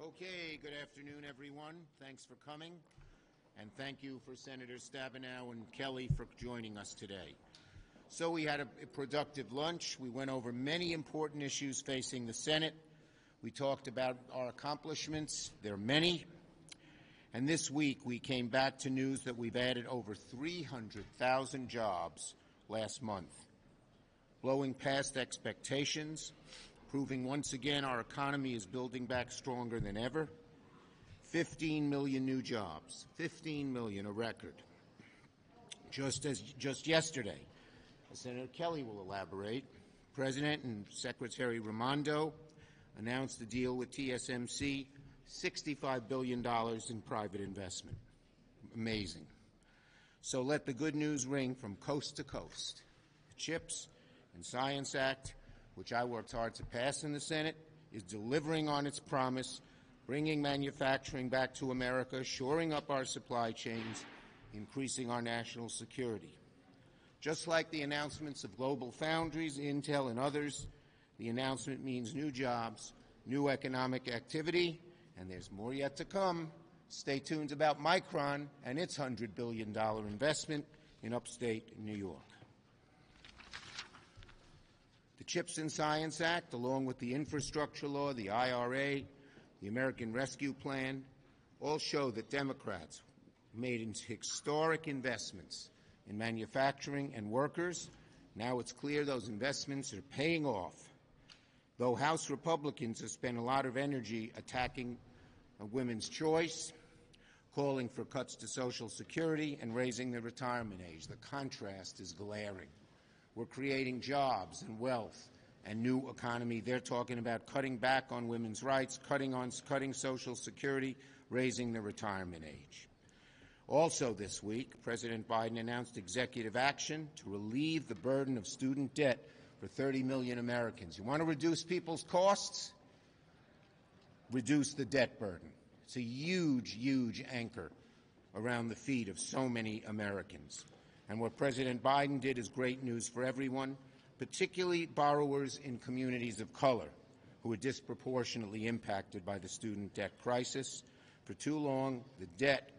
Okay, good afternoon, everyone. Thanks for coming. And thank you for Senator Stabenow and Kelly for joining us today. So we had a productive lunch. We went over many important issues facing the Senate. We talked about our accomplishments. There are many. And this week we came back to news that we've added over 300,000 jobs last month, blowing past expectations, proving once again our economy is building back stronger than ever. 15 million new jobs, 15 million, a record. Just yesterday, as Senator Kelly will elaborate, President and Secretary Raimondo announced a deal with TSMC, $65 billion in private investment. Amazing. So let the good news ring from coast to coast. The CHIPS and Science Act, which I worked hard to pass in the Senate, is delivering on its promise, bringing manufacturing back to America, shoring up our supply chains, increasing our national security. Just like the announcements of global foundries, Intel, and others, the announcement means new jobs, new economic activity, and there's more yet to come. Stay tuned about Micron and its $100 billion investment in upstate New York. The CHIPS and Science Act, along with the infrastructure law, the IRA, the American Rescue Plan, all show that Democrats made historic investments in manufacturing and workers. Now it's clear those investments are paying off. Though House Republicans have spent a lot of energy attacking women's choice, calling for cuts to Social Security, and raising the retirement age, the contrast is glaring. We're creating jobs and wealth and new economy. They're talking about cutting back on women's rights, cutting Social Security, raising the retirement age. Also this week, President Biden announced executive action to relieve the burden of student debt for 30 million Americans. You want to reduce people's costs? Reduce the debt burden. It's a huge, huge anchor around the feet of so many Americans. And what President Biden did is great news for everyone, particularly borrowers in communities of color who are disproportionately impacted by the student debt crisis. For too long, the debt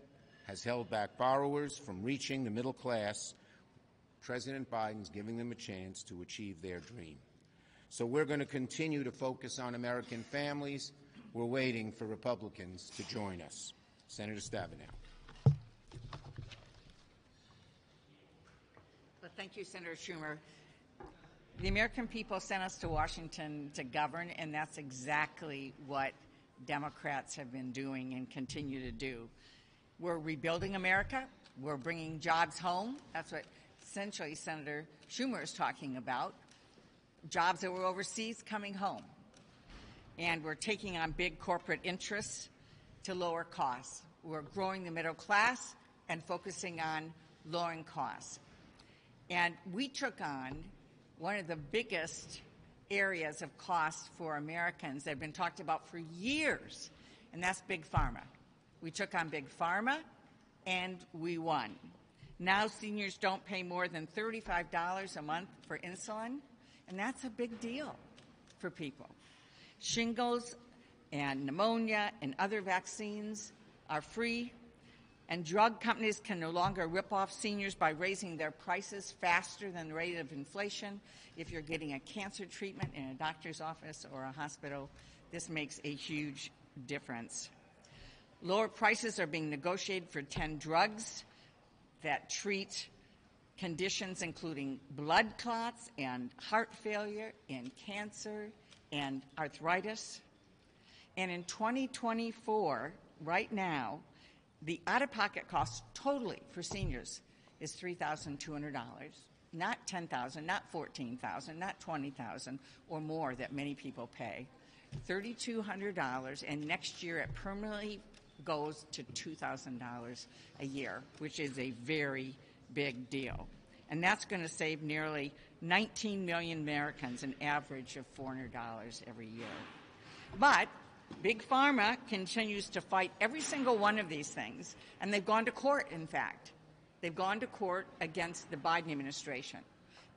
has held back borrowers from reaching the middle class. President Biden's giving them a chance to achieve their dream. So we're going to continue to focus on American families. We're waiting for Republicans to join us. Senator Stabenow. Well, thank you, Senator Schumer. The American people sent us to Washington to govern, and that's exactly what Democrats have been doing and continue to do. We're rebuilding America. We're bringing jobs home. That's what essentially Senator Schumer is talking about. Jobs that were overseas coming home. And we're taking on big corporate interests to lower costs. We're growing the middle class and focusing on lowering costs. And we took on one of the biggest areas of cost for Americans that have been talked about for years, and that's Big Pharma. We took on Big Pharma, and we won. Now seniors don't pay more than $35 a month for insulin, and that's a big deal for people. Shingles and pneumonia and other vaccines are free, and drug companies can no longer rip off seniors by raising their prices faster than the rate of inflation. If you're getting a cancer treatment in a doctor's office or a hospital, this makes a huge difference. Lower prices are being negotiated for 10 drugs that treat conditions including blood clots and heart failure and cancer and arthritis. And in 2024, right now, the out-of-pocket cost totally for seniors is $3,200, not $10,000, not $14,000, not $20,000 or more that many people pay. $3,200, and next year it permanently goes to $2,000 a year, which is a very big deal. And that's going to save nearly 19 million Americans an average of $400 every year. But Big Pharma continues to fight every single one of these things, and they've gone to court, in fact. They've gone to court against the Biden administration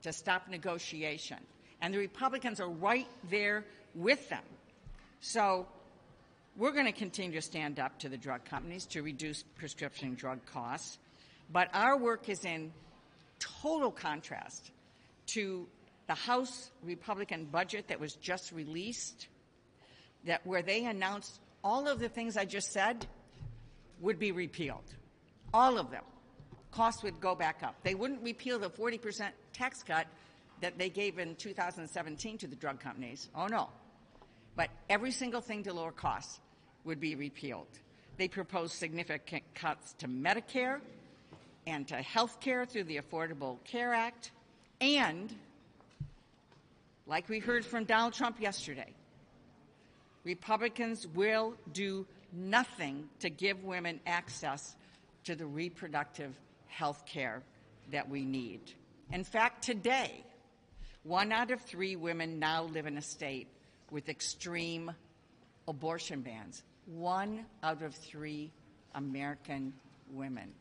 to stop negotiation. And the Republicans are right there with them. So We're going to continue to stand up to the drug companies to reduce prescription drug costs, but our work is in total contrast to the House Republican budget that was just released, where they announced all of the things I just said would be repealed. All of them. Costs would go back up. They wouldn't repeal the 40% tax cut that they gave in 2017 to the drug companies. Oh, no. But every single thing to lower costs would be repealed. They proposed significant cuts to Medicare and to health care through the Affordable Care Act. And, like we heard from Donald Trump yesterday, Republicans will do nothing to give women access to the reproductive health care that we need. In fact, today, 1 out of 3 women now live in a state with extreme abortion bans. 1 out of 3 American women.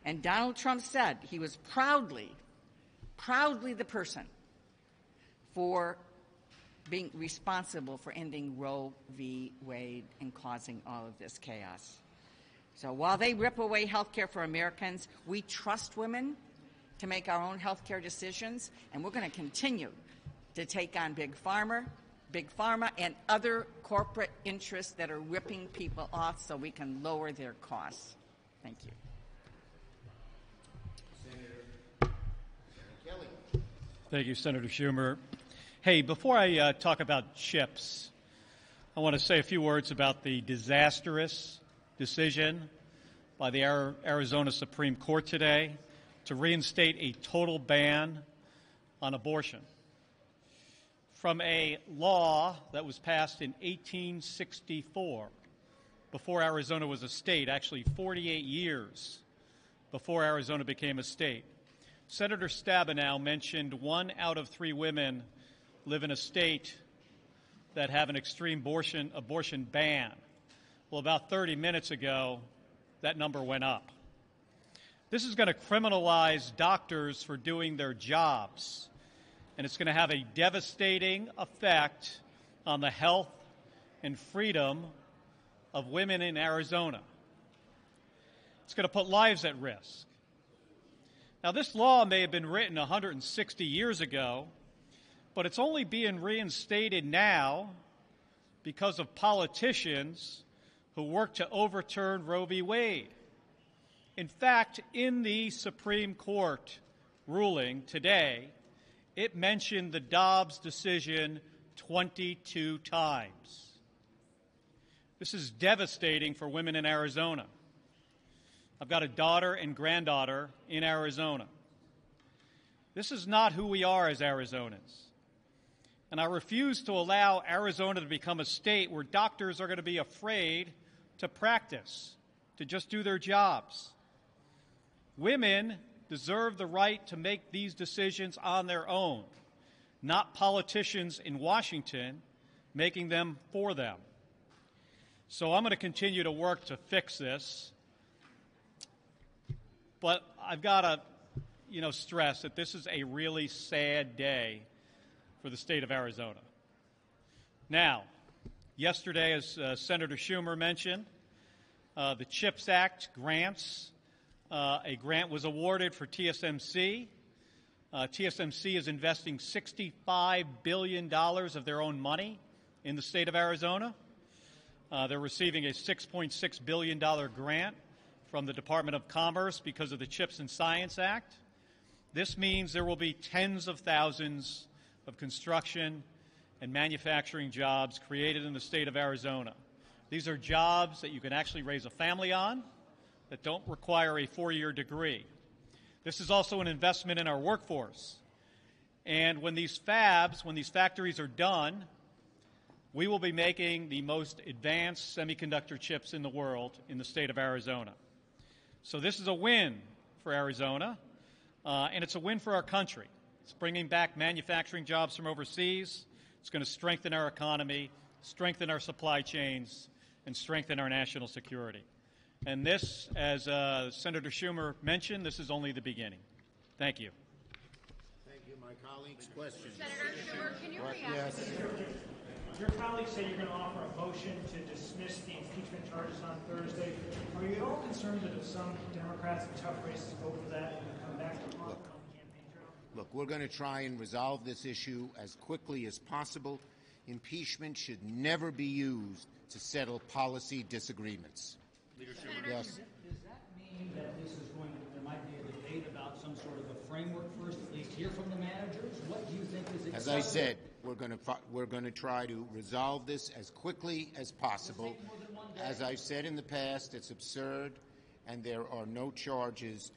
And Donald Trump said he was proudly the person for being responsible for ending Roe v. Wade and causing all of this chaos. So while they rip away health care for Americans, we trust women to make our own health care decisions, and we're going to continue to take on Big Pharma, and other corporate interests that are ripping people off so we can lower their costs. Thank you. Senator Kelly. Thank you, Senator Schumer. Hey, before I talk about chips, I want to say a few words about the disastrous decision by the Arizona Supreme Court today to reinstate a total ban on abortion. From a law that was passed in 1864, before Arizona was a state, actually 48 years before Arizona became a state. Senator Stabenow mentioned 1 out of 3 women live in a state that have an extreme abortion ban. Well, about 30 minutes ago, that number went up. This is going to criminalize doctors for doing their jobs, and it's going to have a devastating effect on the health and freedom of women in Arizona. It's going to put lives at risk. Now, this law may have been written 160 years ago, but it's only being reinstated now because of politicians who worked to overturn Roe v. Wade. In fact, in the Supreme Court ruling today, it mentioned the Dobbs decision 22 times. This is devastating for women in Arizona. I've got a daughter and granddaughter in Arizona. This is not who we are as Arizonans. And I refuse to allow Arizona to become a state where doctors are going to be afraid to practice, to just do their jobs. Women deserve the right to make these decisions on their own, not politicians in Washington making them for them. So I'm going to continue to work to fix this. But I've got to, stress that this is a really sad day for the state of Arizona. Now, yesterday, as Senator Schumer mentioned, the CHIPS Act grants, a grant was awarded for TSMC. TSMC is investing $65 billion of their own money in the state of Arizona. They're receiving a $6.6 billion grant from the Department of Commerce because of the CHIPS and Science Act. This means there will be tens of thousands of construction and manufacturing jobs created in the state of Arizona. These are jobs that you can actually raise a family on, that don't require a 4-year degree. This is also an investment in our workforce. And when these factories are done, we will be making the most advanced semiconductor chips in the world in the state of Arizona. So this is a win for Arizona, and it's a win for our country. It's bringing back manufacturing jobs from overseas. It's going to strengthen our economy, strengthen our supply chains, and strengthen our national security. And this, as Senator Schumer mentioned, this is only the beginning. Thank you. Thank you, my colleagues. Questions? Senator Schumer, can you react? Yes. Your colleagues say you're going to offer a motion to dismiss the impeachment charges on Thursday. Are you at all concerned that if some Democrats in tough races vote for that, it will come back to haunt them on the campaign trail? Look, we're going to try and resolve this issue as quickly as possible. Impeachment should never be used to settle policy disagreements. Leadership. Yes. Does that mean that this is going to, there might be a debate about some sort of a framework first, at least hear from the managers? What do you think is acceptable? As I said, we're going to try to resolve this as quickly as possible. As I've said in the past, it's absurd, and there are no charges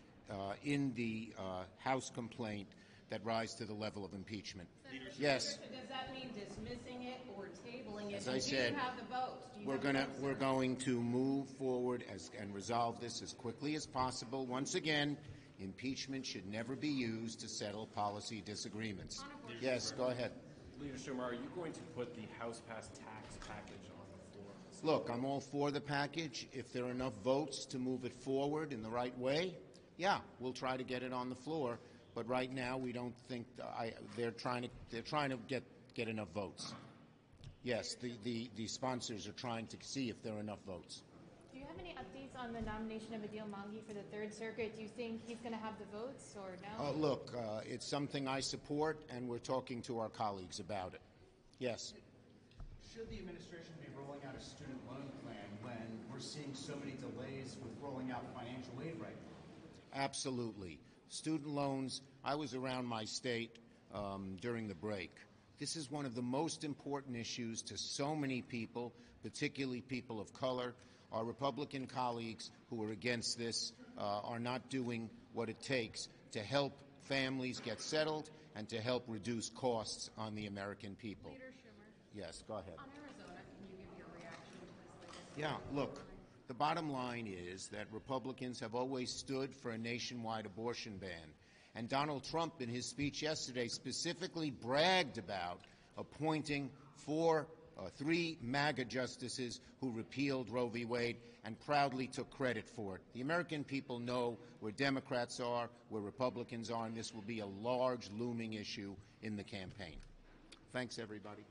in the House complaint that rise to the level of impeachment. Yes. So does that mean dismissing it or tabling it? As I said, do you have the votes? Do you we're have the going votes, we're sir? going to move forward and resolve this as quickly as possible. Once again, impeachment should never be used to settle policy disagreements. Yes, go ahead. Leader Schumer, are you going to put the House-passed tax package on the floor? Look, I'm all for the package. If there are enough votes to move it forward in the right way, yeah, we'll try to get it on the floor. But right now, we don't think they're trying to get enough votes. Yes, the sponsors are trying to see if there are enough votes. Do you have any updates on the nomination of Adil Mangi for the Third Circuit? Do you think he's going to have the votes or no? Look, it's something I support, and we're talking to our colleagues about it. Yes. Should the administration be rolling out a student loan plan when we're seeing so many delays with rolling out financial aid right now? Absolutely. Student loans, I was around my state during the break. This is one of the most important issues to so many people, particularly people of color. Our Republican colleagues who are against this are not doing what it takes to help families get settled and to help reduce costs on the American people. Leader Schumer, Yes, go ahead. on Arizona, can you give your reaction to this latest? Yeah, look, the bottom line is that Republicans have always stood for a nationwide abortion ban. And Donald Trump, in his speech yesterday, specifically bragged about appointing three MAGA justices who repealed Roe v. Wade and proudly took credit for it. The American people know where Democrats are, where Republicans are, and this will be a large, looming issue in the campaign. Thanks, everybody.